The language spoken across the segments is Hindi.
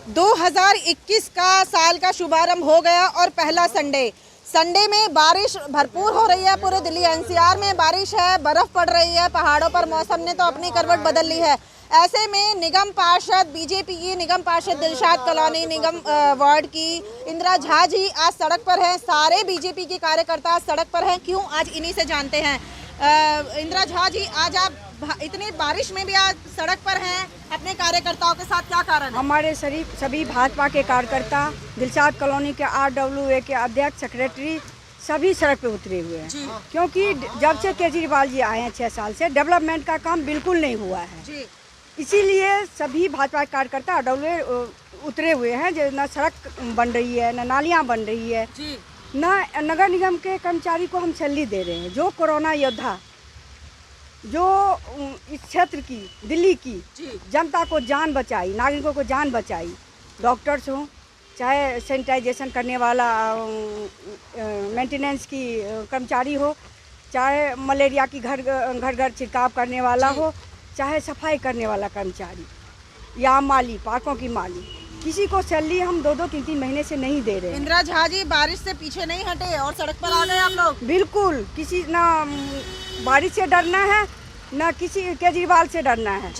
2021 का साल का शुभारंभ हो गया और पहला संडे में बारिश भरपूर हो रही है। पूरे दिल्ली एनसीआर में बारिश है, बर्फ पड़ रही है, पहाड़ों पर मौसम ने तो अपनी करवट बदल ली है। ऐसे में निगम पार्षद बीजेपी की निगम पार्षद दिलशाद कॉलोनी निगम वार्ड की इंदिरा झा जी आज सड़क पर हैं। सारे बीजेपी के कार्यकर्ता सड़क पर हैं। क्यों, आज इन्हीं से जानते हैं। इंदिरा झा जी, आज आप इतनी बारिश में भी आज सड़क पर हैं अपने कार्यकर्ताओं के साथ, क्या कारण है? हमारे सभी भाजपा के कार्यकर्ता दिलशाद कॉलोनी के RWA के अध्यक्ष सेक्रेटरी सभी सड़क पे उतरे हुए हैं, क्योंकि जब से केजरीवाल जी आए हैं 6 साल से डेवलपमेंट का काम बिल्कुल नहीं हुआ है। इसीलिए सभी भाजपा के कार्यकर्ता RWA उतरे हुए हैं। जो न सड़क बन रही है, न नालियाँ बन रही है, न नगर निगम के कर्मचारी को हम सैलरी दे रहे हैं। जो कोरोना योद्धा, जो इस क्षेत्र की दिल्ली की जनता को जान बचाई, नागरिकों को जान बचाई, डॉक्टर्स हों, चाहे सैनिटाइजेशन करने वाला मेंटेनेंस की कर्मचारी हो, चाहे मलेरिया की घर घर छिड़काव करने वाला हो, चाहे सफाई करने वाला कर्मचारी या माली, पार्कों की माली, किसी को सैलरी हम 2-2, 3-3 महीने से नहीं दे रहे। इंदिरा झा जी, बारिश से पीछे नहीं हटे और सड़क पर आ गए आप लोग। बिल्कुल, किसी ना बारिश से डरना है, ना किसी केजरीवाल से डरना है।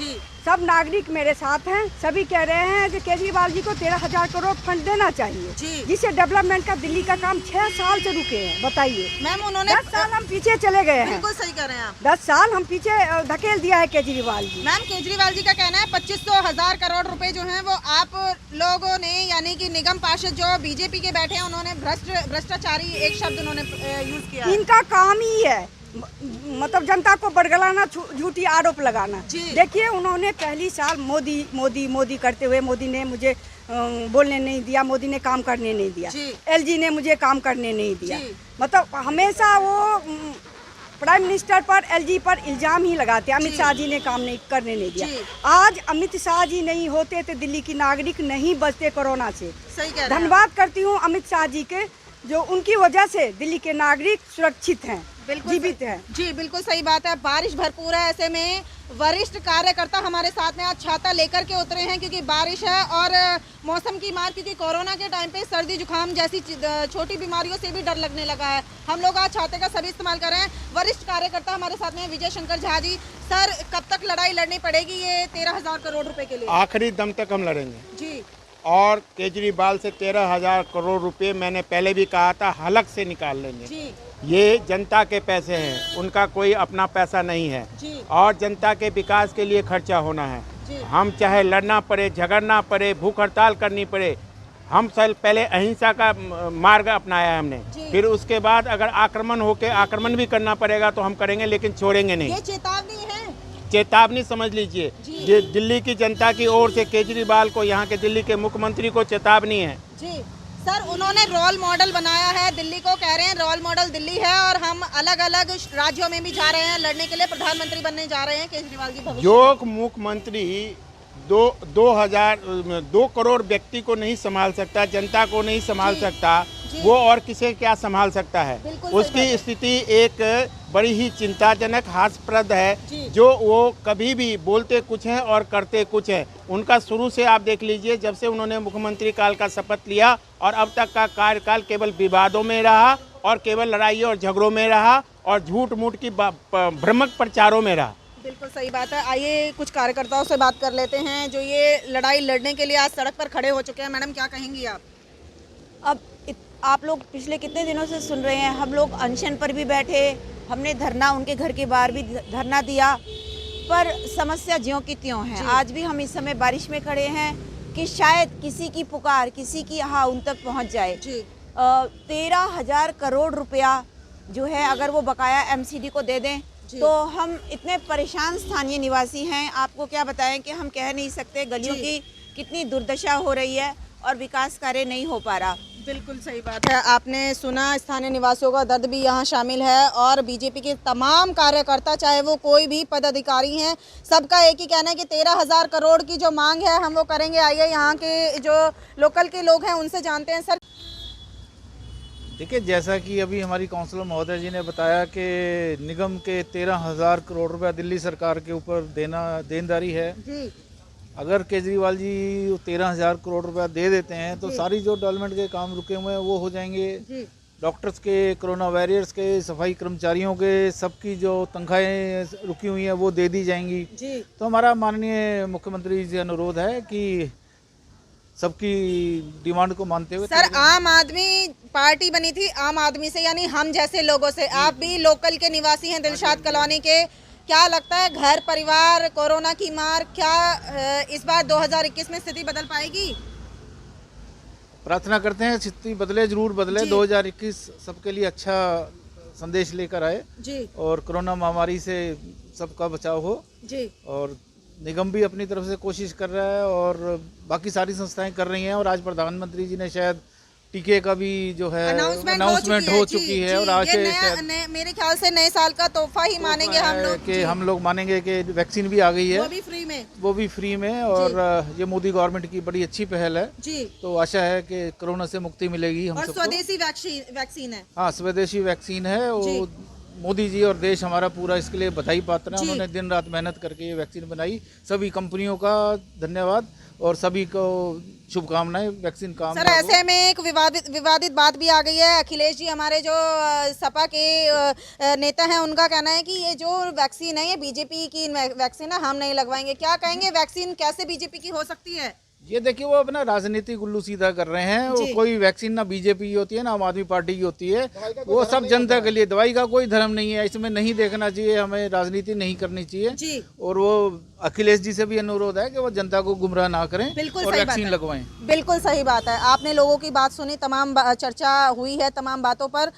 सब नागरिक मेरे साथ हैं। सभी कह रहे हैं कि केजरीवाल जी को 13,000 करोड़ फंड देना चाहिए, जिससे डेवलपमेंट का दिल्ली का काम 6 साल से रुके हैं। बताइए मैम, उन्होंने 10 साल हम पीछे चले गए हैं। बिल्कुल सही कह रहे हैं आप। 10 साल हम पीछे धकेल दिया है केजरीवाल जी। मैम, केजरीवाल जी का कहना है 25,000 करोड़ रुपए जो हैं वो आप लोगों ने, यानी कि निगम पार्षद जो बीजेपी के बैठे हैं, उन्होंने भ्रष्टाचारी एक शब्द उन्होंने यूज किया। इनका काम ही है मतलब जनता को बरगलाना, झूठी आरोप लगाना। देखिए, उन्होंने पहली साल मोदी मोदी मोदी करते हुए, मोदी ने मुझे बोलने नहीं दिया, मोदी ने काम करने नहीं दिया, LG ने मुझे काम करने नहीं दिया। मतलब हमेशा वो प्राइम मिनिस्टर पर, LG पर इल्जाम ही लगाते। अमित शाह जी ने काम नहीं करने नहीं दिया। आज अमित शाह जी नहीं होते तो दिल्ली की नागरिक नहीं बचते कोरोना से। धन्यवाद करती हूँ अमित शाह जी के, जो उनकी वजह से दिल्ली के नागरिक सुरक्षित हैं, जीवित हैं। जी, बिल्कुल सही बात है। बारिश भरपूर है, ऐसे में वरिष्ठ कार्यकर्ता हमारे साथ में आज छाता लेकर के उतरे हैं, क्योंकि बारिश है और मौसम की मार, क्योंकि कोरोना के टाइम पे सर्दी जुकाम जैसी छोटी बीमारियों से भी डर लगने लगा है। हम लोग आज छाते का सभी इस्तेमाल कर रहे हैं। वरिष्ठ कार्यकर्ता हमारे साथ में विजय शंकर झा जी। सर, कब तक लड़ाई लड़नी पड़ेगी ये 13,000 करोड़ रुपए के लिए? आखिरी दम तक हम लड़ेंगे जी। और केजरीवाल से 13,000 करोड़ रुपए मैंने पहले भी कहा था, हलक से निकाल लेंगे जी। ये जनता के पैसे हैं, उनका कोई अपना पैसा नहीं है जी। और जनता के विकास के लिए खर्चा होना है जी। हम चाहे लड़ना पड़े, झगड़ना पड़े, भूख हड़ताल करनी पड़े, हम पहले अहिंसा का मार्ग अपनाया हमने, फिर उसके बाद अगर आक्रमण होके आक्रमण भी करना पड़ेगा तो हम करेंगे, लेकिन छोड़ेंगे नहीं। ये चेतावनी है, चेतावनी समझ लीजिए। ये दिल्ली की जनता की ओर से केजरीवाल को, यहाँ के दिल्ली के मुख्यमंत्री को चेतावनी है जी। सर, उन्होंने रोल मॉडल बनाया है दिल्ली को, कह रहे हैं रोल मॉडल दिल्ली है और हम अलग अलग राज्यों में भी जा रहे हैं लड़ने के लिए, प्रधानमंत्री बनने जा रहे हैं केजरीवाल जी भविष्य। जो मुख्यमंत्री 2 करोड़ व्यक्ति को नहीं संभाल सकता, जनता को नहीं संभाल सकता, वो और किसे क्या संभाल सकता है? उसकी स्थिति एक बड़ी ही चिंताजनक, हास्यास्पद है। जो वो कभी भी बोलते कुछ हैं और करते कुछ हैं। उनका शुरू से आप देख लीजिए, जब से उन्होंने मुख्यमंत्री काल का शपथ लिया और अब तक का कार्यकाल केवल विवादों में रहा और केवल लड़ाइयों और झगड़ों में रहा और झूठ मूठ की भ्रामक प्रचारों में रहा। बिल्कुल सही बात है। आइए कुछ कार्यकर्ताओं से बात कर लेते हैं जो ये लड़ाई लड़ने के लिए आज सड़क पर खड़े हो चुके हैं। मैडम, क्या कहेंगी आप? अब आप लोग पिछले कितने दिनों से सुन रहे हैं, हम लोग अनशन पर भी बैठे, हमने धरना उनके घर के बाहर भी धरना दिया, पर समस्या ज्यों की त्यों है। आज भी हम इस समय बारिश में खड़े हैं कि शायद किसी की पुकार, किसी की आह उन तक पहुंच जाए। 13,000 करोड़ रुपया जो है, अगर वो बकाया MCD को दे दें तो हम इतने परेशान स्थानीय निवासी हैं, आपको क्या बताएं कि हम कह नहीं सकते। गलियों की कितनी दुर्दशा हो रही है और विकास कार्य नहीं हो पा रहा। बिल्कुल सही बात है। आपने सुना, स्थानीय निवासियों का दर्द भी यहाँ शामिल है और बीजेपी के तमाम कार्यकर्ता, चाहे वो कोई भी पदाधिकारी हैं, सबका एक ही कहना है कि 13,000 करोड़ की जो मांग है हम वो करेंगे। आइए यहाँ के जो लोकल के लोग हैं उनसे जानते हैं। सर, देखिए, जैसा कि अभी हमारी काउंसलर महोदय जी ने बताया कि निगम के 13,000 करोड़ रुपया दिल्ली सरकार के ऊपर देना देनदारी है जी। अगर केजरीवाल जी 13,000 करोड़ रुपया दे देते हैं तो सारी जो डेवलपमेंट के काम रुके हुए हैं वो हो जाएंगे। डॉक्टर्स के, कोरोना वॉरियर्स के, सफाई कर्मचारियों के, सबकी जो तनख्वाहें रुकी हुई हैं वो दे दी जाएंगी। तो हमारा माननीय मुख्यमंत्री जी से अनुरोध है कि सबकी डिमांड को मानते हुए। सर, आम आदमी पार्टी बनी थी आम आदमी से, यानी हम जैसे लोगों से। आप भी लोकल के निवासी हैं, दिलशाद कॉलोनी के। क्या लगता है, घर परिवार, कोरोना की मार, क्या इस बार 2021 में स्थिति बदल पाएगी? प्रार्थना करते हैं स्थिति बदले, जरूर बदले। 2021 सबके लिए अच्छा संदेश लेकर आए जी, और कोरोना महामारी से सबका बचाव हो जी। और निगम भी अपनी तरफ से कोशिश कर रहा है और बाकी सारी संस्थाएं कर रही हैं। और आज प्रधानमंत्री जी ने शायद टीके का भी जो है अनाउंसमेंट हो चुकी है और आज से मेरे ख्याल से नए साल का तोहफा ही मानेंगे हम लोग कि हम लोग मानेंगे कि वैक्सीन भी आ गई है, वो भी फ्री में। वो भी फ्री में। और ये मोदी गवर्नमेंट की बड़ी अच्छी पहल है जी। तो आशा है कि कोरोना से मुक्ति मिलेगी हम और सबको। स्वदेशी वैक्सीन है। हाँ, स्वदेशी वैक्सीन है। वो मोदी जी और देश हमारा पूरा इसके लिए बधाई पात्र है। उन्होंने दिन रात मेहनत करके ये वैक्सीन बनाई। सभी कंपनियों का धन्यवाद और सभी को शुभकामनाएं। वैक्सीन काम सर, ऐसे में एक विवादित बात भी आ गई है। अखिलेश जी, हमारे जो सपा के नेता हैं, उनका कहना है कि ये जो वैक्सीन है ये बीजेपी की वैक्सीन है, हम नहीं लगवाएंगे। क्या कहेंगे, वैक्सीन कैसे बीजेपी की हो सकती है? ये देखिए, वो अपना राजनीतिक उल्लू सीधा कर रहे हैं। वो कोई वैक्सीन ना बीजेपी की होती है ना आम आदमी पार्टी की होती है। वो सब जनता के लिए। दवाई का कोई धर्म नहीं है, इसमें नहीं देखना चाहिए, हमें राजनीति नहीं करनी चाहिए। और वो अखिलेश जी से भी अनुरोध है कि वो जनता को गुमराह ना करें और वैक्सीन लगवाएं। बिल्कुल सही बात है। आपने लोगों की बात सुनी, तमाम चर्चा हुई है तमाम बातों पर।